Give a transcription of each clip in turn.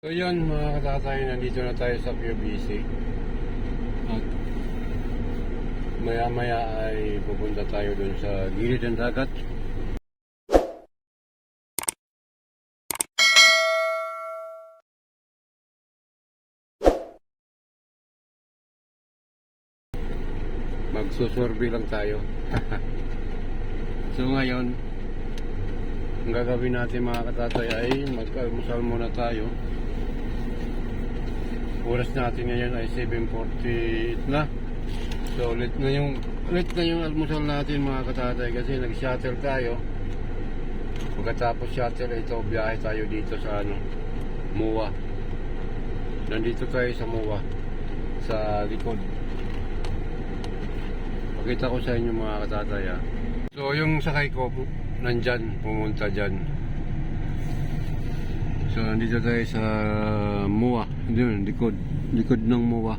So yun mga katatay, nandito na tayo sa PUBC at maya maya ay pupunta tayo dun sa gilid ng dagat. Magsusurvey lang tayo. So ngayon, ang gagawin natin mga katatay ay mag-almusal muna tayo. Oras natin ngayon ay 7:48 na. So ulit na yung almusal natin mga katatay kasi nag-shuttle tayo. Pagkatapos shuttle ito, biyahe tayo dito sa MUA. Nandito tayo sa MUA sa likod. Pakita ko sa inyo mga katatay ha. So yung sakay ko nandyan, pumunta dyan. So nandito tayo sa MUA, doon likod ng MUA.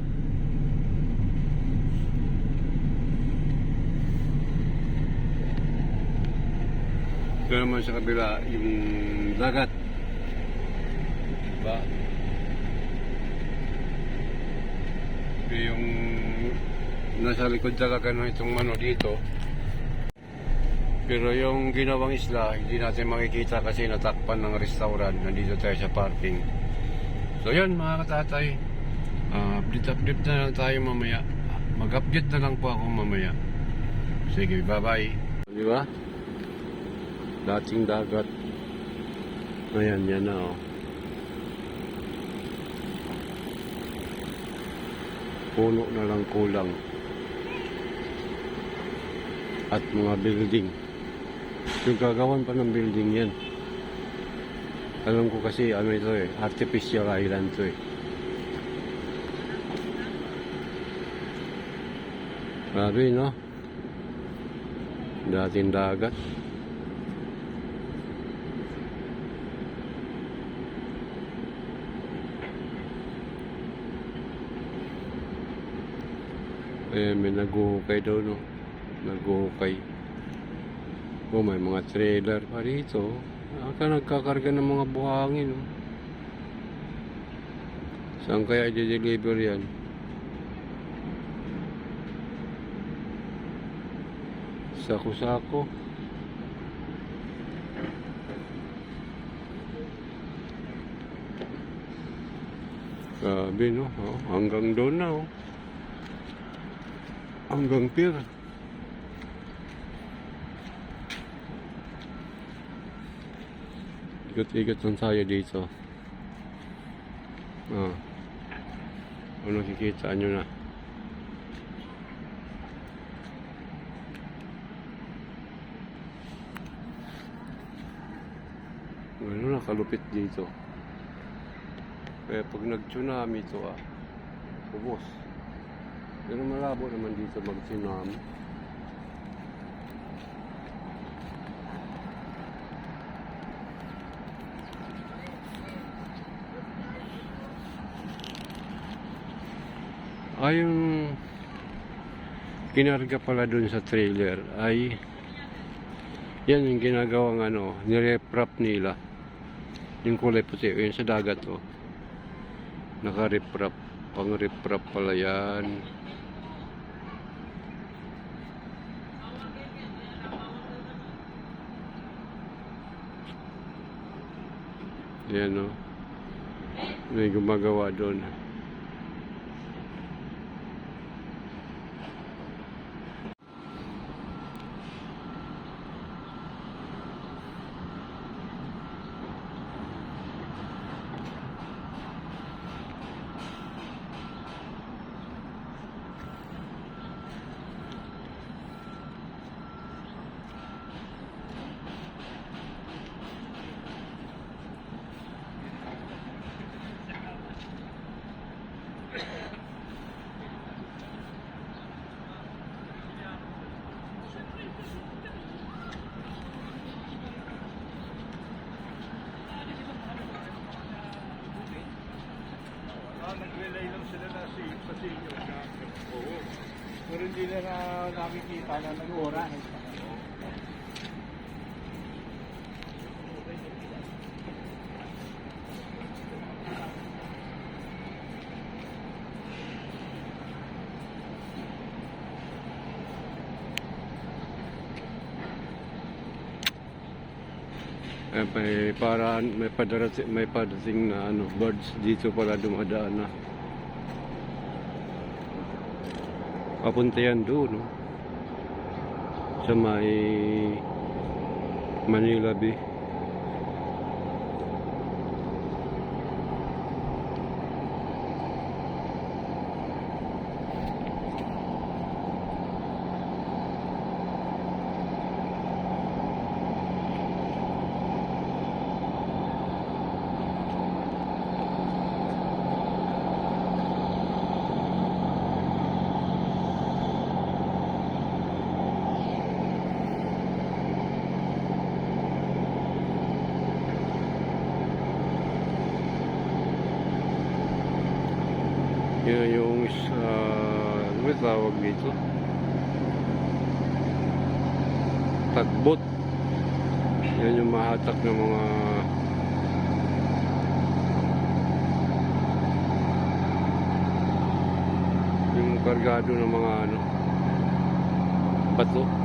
Ito naman sa kabila yung dagat, diba? Ito yung nasa likod talaga ng itong dito. Pero yung ginawang isla, hindi natin makikita kasi natakpan ng restaurant. Nandito tayo sa parking. So yun mga katatay, update na lang tayo mamaya. Mag-update na lang po ako mamaya. Sige, bye bye. Di ba? Dating dagat. Ayan, yan na oh. Puno na lang kulang. At mga building. Yung gagawan pa ng building yan. Alam ko kasi ito artificial island to eh. Grabe no? Dating dagat. May nag-uhukay daw no? Nag-uhukay. Oh, may mga trailer pa rito. Nagkakarga ng mga buhangin. Oh. Saan kaya i-deliver yan? Sako-sako. Grabe no? Oh, hanggang doon na oh. Hanggang pier. Ikot-ikot lang tayo dito. Kung nakikita nyo na. Ano nakalupit dito. Kaya pag nag-tsunami ito ubos. Pero malabo naman dito mag-tsunami. Yung kinarga pala dun sa trailer ay yan yung ginagawang nireprap nila yung kulay puti yun sa dagat naka-reprap, pang reprap pala yan. Yan may gumagawa dun. Nag-relay lang sila na sa senior. Oo. Pero hindi na nakikita na nag-ora. May padating na ano, birds dito pala dumadaan na. Papunta yan doon, no? Sa may Manila Bay. Yun yung ano ba tawag dito? Tagbot. Yan yung mahatak ng mga yung kargado ng mga ano bato.